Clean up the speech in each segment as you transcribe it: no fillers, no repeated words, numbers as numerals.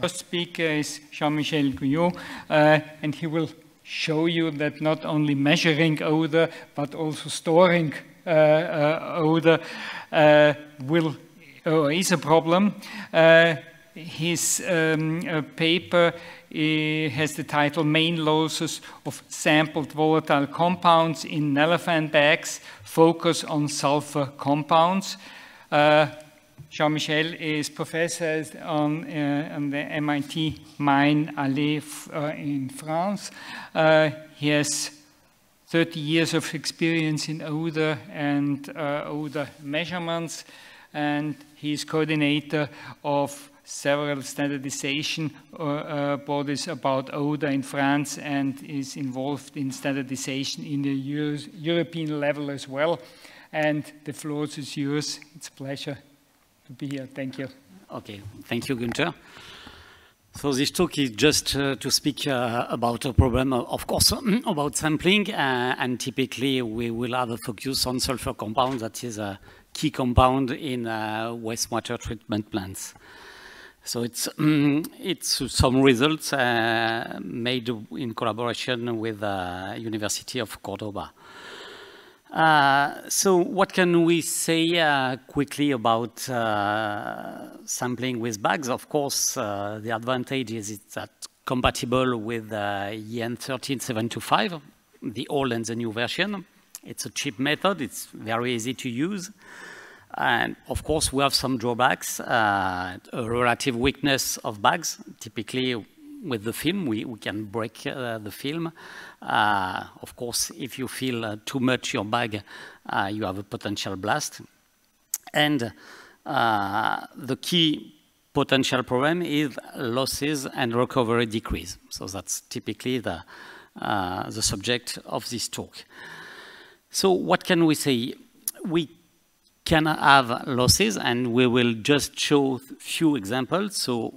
First speaker is Jean-Michel Guillot, and he will show you that not only measuring odor, but also storing odor is a problem. His paper has the title Main Losses of Sampled Volatile Compounds in Nalophan Bags, Focus on Sulphur Compounds. Jean-Michel is professor on the MIT Mine Allée in France. He has 30 years of experience in odor and odor measurements, and he is coordinator of several standardization bodies about odor in France and is involved in standardization in the European level as well. And the floor is yours. It's a pleasure to be here. Thank you. Okay, thank you, Günther. So this talk is just to speak about a problem, of course, about sampling, and typically we will have a focus on sulfur compound. That is a key compound in wastewater treatment plants. So it's some results made in collaboration with the University of Cordoba. So what can we say quickly about sampling with bags? Of course, the advantage is that compatible with EN 13725, the old and the new version. It's a cheap method. It's very easy to use. And of course, we have some drawbacks, a relative weakness of bags. Typically, with the film, we can break the film. Of course, if you fill too much your bag, you have a potential blast. And the key potential problem is losses and recovery decrease. So that's typically the subject of this talk. So what can we say? We can have losses, and we will just show a few examples. So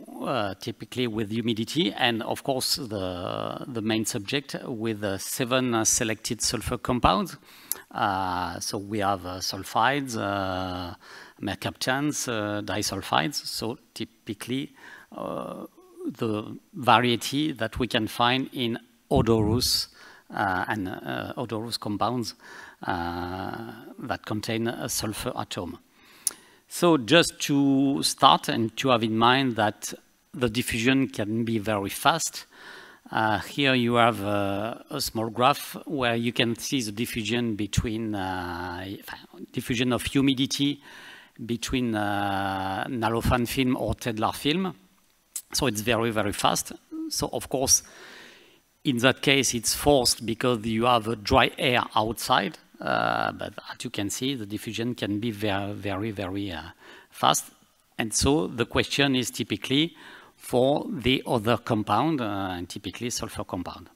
typically with humidity, and of course the main subject with 7 selected sulfur compounds. So we have sulfides, mercaptans, disulfides. So typically the variety that we can find in odorous and odorous compounds that contain a sulfur atom. So just to start and to have in mind that the diffusion can be very fast. Here you have a small graph where you can see the diffusion between diffusion of humidity between nalophan film or Tedlar film. So it's very, very fast. So of course, in that case, it's forced because you have a dry air outside. But as you can see, the diffusion can be very, very, very fast. And so the question is typically for the other compound, and typically sulfur compound.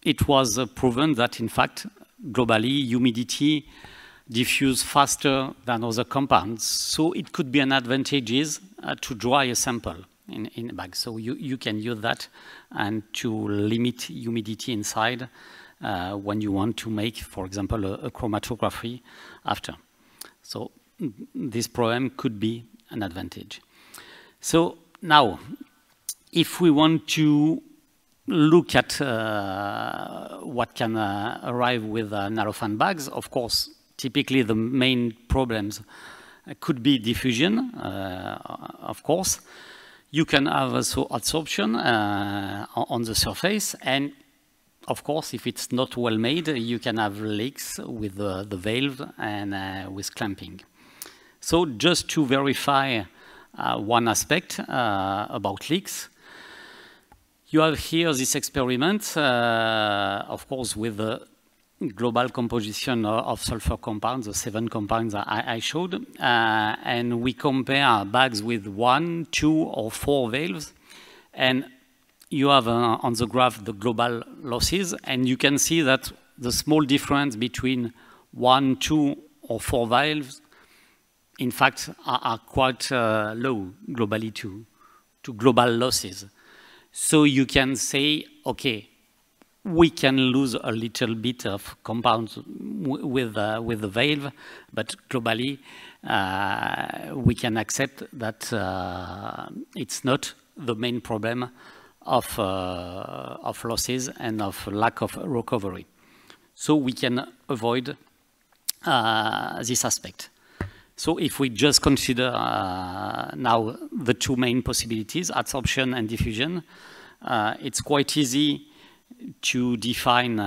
It was proven that, in fact, globally, humidity diffuses faster than other compounds. So it could be an advantage to dry a sample in a bag. So you can use that and to limit humidity inside when you want to make, for example, a chromatography after. So this problem could be an advantage. So now, if we want to look at what can arrive with nalophan bags, of course, typically the main problems could be diffusion, of course. You can have also absorption on the surface, and of course, if it's not well made, you can have leaks with the valve and with clamping. So just to verify one aspect about leaks, you have here this experiment, of course, with the global composition of sulfur compounds, the 7 compounds I showed, and we compare bags with 1, 2, or 4 valves, and you have on the graph the global losses, and you can see that the small difference between 1, 2, or 4 valves, in fact, are quite low globally to global losses. So you can say, okay, we can lose a little bit of compounds with the valve, but globally we can accept that it's not the main problem of losses and of lack of recovery. So we can avoid this aspect. So if we just consider now the two main possibilities, adsorption and diffusion, it's quite easy to define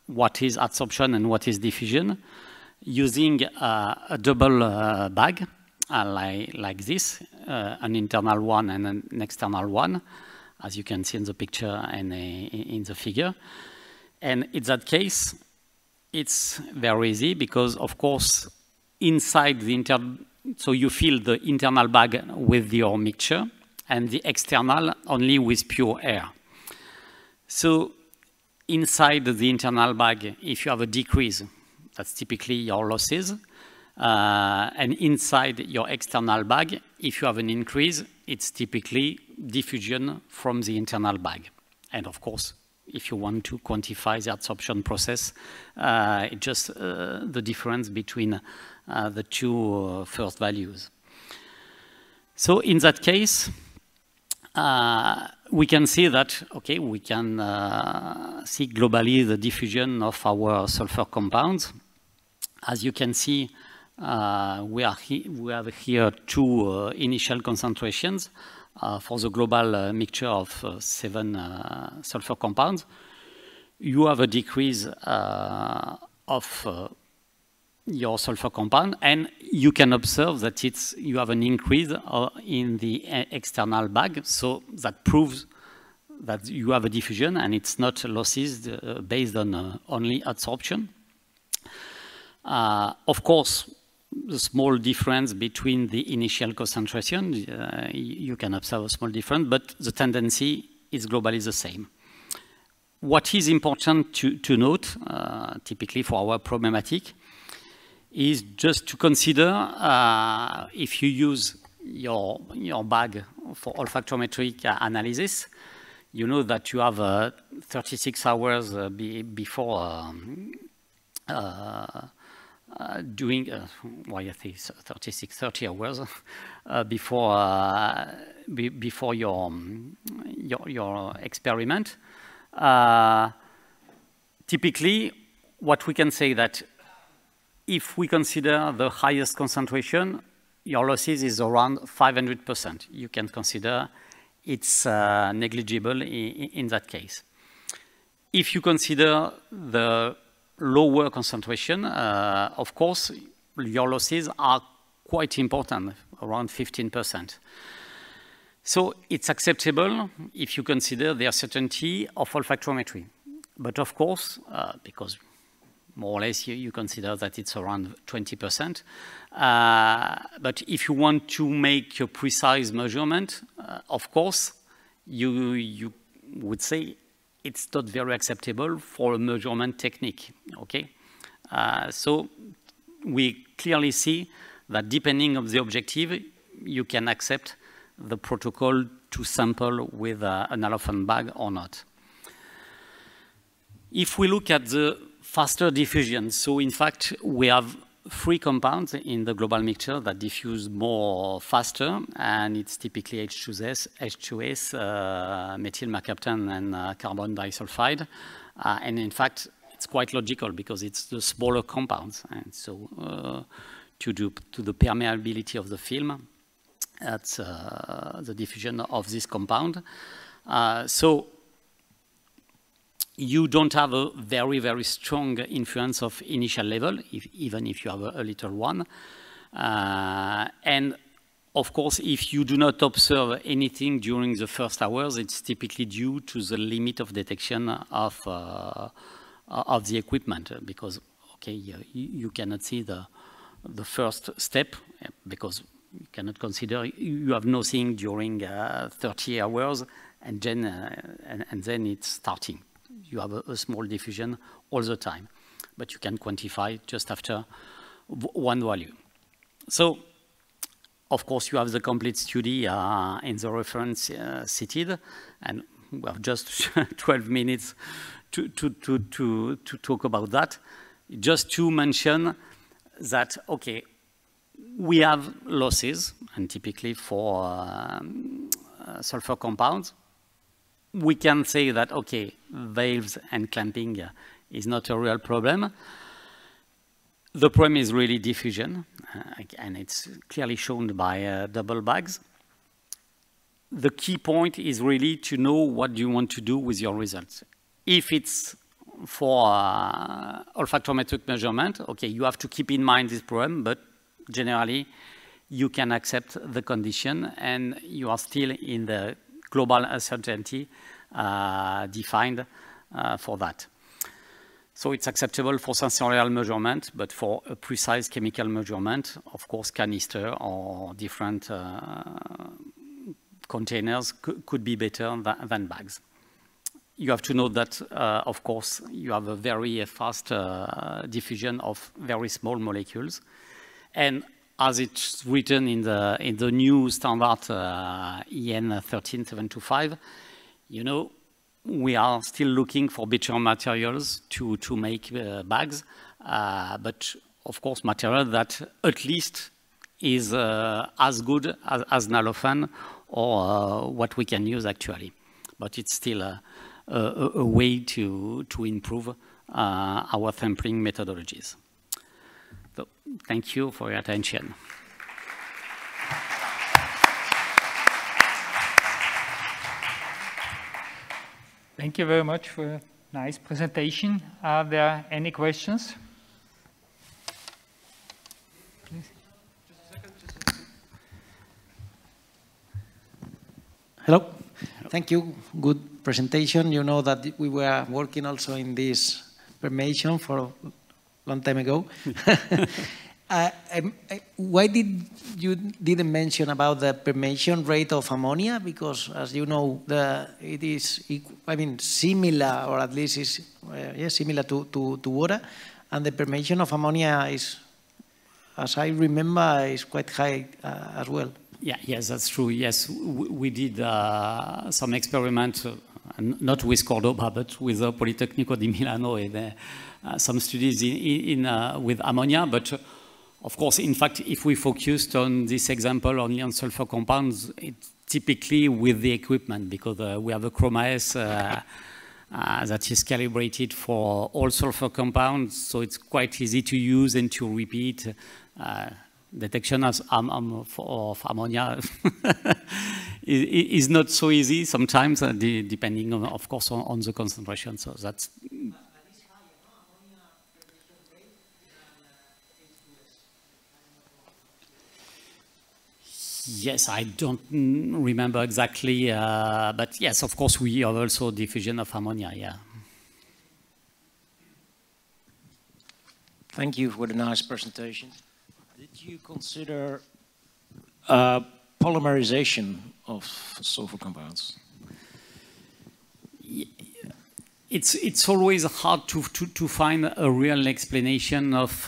what is adsorption and what is diffusion using a double bag like this, an internal one and an external one, as you can see in the picture and in the figure. And in that case, it's very easy because, of course, inside the so you fill the internal bag with your mixture and the external only with pure air. So inside the internal bag, if you have a decrease, that's typically your losses. And inside your external bag, if you have an increase, it's typically diffusion from the internal bag. And of course, if you want to quantify the adsorption process, it's just the difference between the two first values. So in that case, we can see that, okay, we can see globally the diffusion of our sulfur compounds. As you can see, we have here two initial concentrations for the global mixture of 7 sulfur compounds. You have a decrease of your sulfur compound, and you can observe that you have an increase in the external bag, so that proves that you have a diffusion and it's not losses based on only adsorption. Of course, the small difference between the initial concentration, you can observe a small difference, but the tendency is globally the same. What is important to note, typically for our problematic, is just to consider if you use your bag for olfactometric analysis, you know that you have 36 hours before doing, well, I think 30 hours before your experiment. Typically, what we can say that if we consider the highest concentration, your losses is around 500%. You can consider it's negligible in that case. If you consider the lower concentration, of course, your losses are quite important, around 15%. So it's acceptable if you consider the uncertainty of olfactometry. But of course, because more or less you consider that it's around 20%. But if you want to make a precise measurement, of course, you would say it's not very acceptable for a measurement technique, okay? So we clearly see that depending on the objective, you can accept the protocol to sample with a nalophan bag or not. If we look at the faster diffusion, so in fact, we have 3 compounds in the global mixture that diffuse more faster, and it's typically H2S, methyl mercaptan, and carbon disulfide. And in fact, it's quite logical because it's the smaller compounds, and so to the permeability of the film, that's the diffusion of this compound. So you don't have a very, very strong influence of initial level, even if you have a little one. And of course, if you do not observe anything during the first hours, it's typically due to the limit of detection of the equipment, because, okay, you cannot see the first step, because you cannot consider, you have nothing during 30 hours, and then it's starting. You have a small diffusion all the time, but you can quantify just after one value. So, of course, you have the complete study in the reference cited, and we have just 12 minutes to talk about that. Just to mention that, okay, we have losses, and typically for sulfur compounds, we can say that, okay, valves and clamping is not a real problem. The problem is really diffusion, and it's clearly shown by double bags. The key point is really to know what you want to do with your results. If it's for olfactometric measurement, okay, you have to keep in mind this problem, but generally you can accept the condition and you are still in the global uncertainty defined for that. So it's acceptable for sensorial measurement, but for a precise chemical measurement, of course, canister or different containers could be better than bags. You have to know that, of course, you have a very fast diffusion of very small molecules. And as it's written in the new standard EN 13725, you know, we are still looking for better materials to make bags, but of course material that at least is as good as nalophan or what we can use actually. But it's still a way to improve our sampling methodologies. So thank you for your attention. Thank you very much for a nice presentation. Are there any questions? Please. Just a second. Hello. Thank you. Good presentation. You know that we were working also in this permeation for a long time ago. Why did you didn't mention about the permeation rate of ammonia? Because, as you know, it is, I mean, similar, or at least is similar to water, and the permeation of ammonia is, as I remember, is quite high as well. Yeah, yes, that's true. Yes, we did some experiments, not with Cordoba, but with the Politecnico di Milano, and some studies with ammonia, but. Of course, in fact, if we focused on this example only on sulfur compounds, it's typically with the equipment, because we have a ChromaS that is calibrated for all sulfur compounds, so it's quite easy to use and to repeat. Detection of ammonia is not so easy sometimes, depending, on, of course, on the concentration. So that's. Yes, I don't remember exactly, but yes, of course, we have also diffusion of ammonia, yeah. Thank you for the nice presentation. Did you consider polymerization of sulfur compounds? It's always hard to find a real explanation of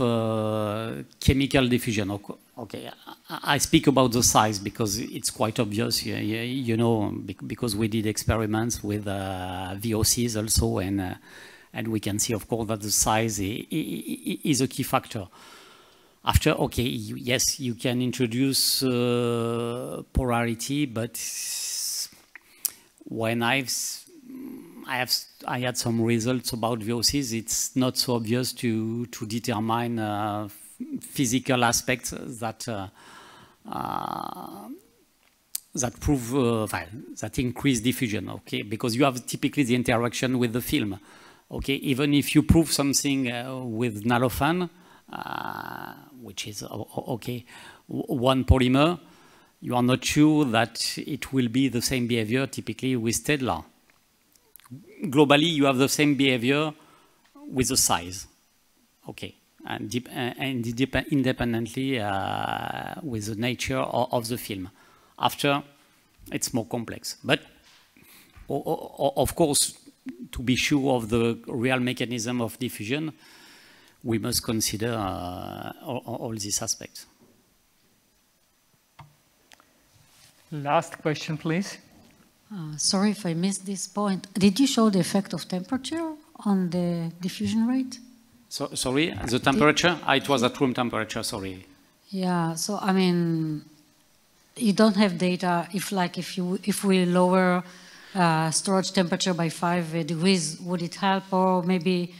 chemical diffusion. Okay, I speak about the size because it's quite obvious, you know, because we did experiments with VOCs also, and we can see, of course, that the size is a key factor. After, okay, yes, you can introduce polarity, but when I had some results about VOCs, it's not so obvious to determine physical aspects that prove that increase diffusion. Okay, because you have typically the interaction with the film. Okay, even if you prove something with nalophan, which is okay, one polymer, you are not sure that it will be the same behavior typically with Stedler. Globally, you have the same behavior with the size. Okay. And independently with the nature of the film. After, it's more complex. But of course, to be sure of the real mechanism of diffusion, we must consider all these aspects. Last question, please. Sorry if I missed this point. Did you show the effect of temperature on the diffusion rate? So, sorry, the temperature? It was at room temperature, sorry. Yeah, so I mean, you don't have data if we lower storage temperature by 5 degrees, would it help, or maybe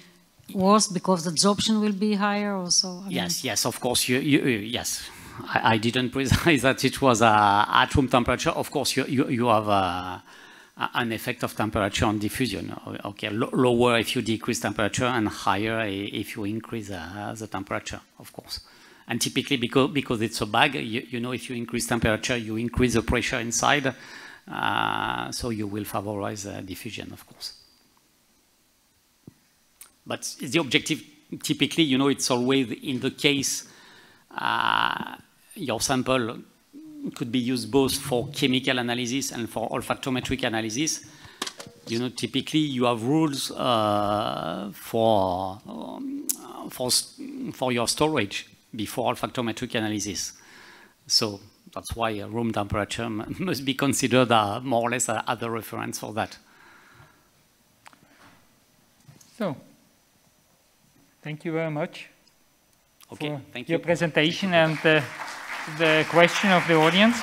worse because the absorption will be higher also? Yes, of course, yes. I didn't precise that it was at room temperature. Of course, you have an effect of temperature on diffusion. Okay, lower if you decrease temperature and higher if you increase the temperature, of course. And typically, because it's a bag, you know, if you increase temperature, you increase the pressure inside, so you will favorize diffusion, of course. But the objective, typically, you know, it's always in the case your sample could be used both for chemical analysis and for olfactometric analysis. You know, typically you have rules for your storage before olfactometric analysis. So that's why room temperature must be considered more or less as a reference for that. So, thank you very much for your presentation and the question of the audience.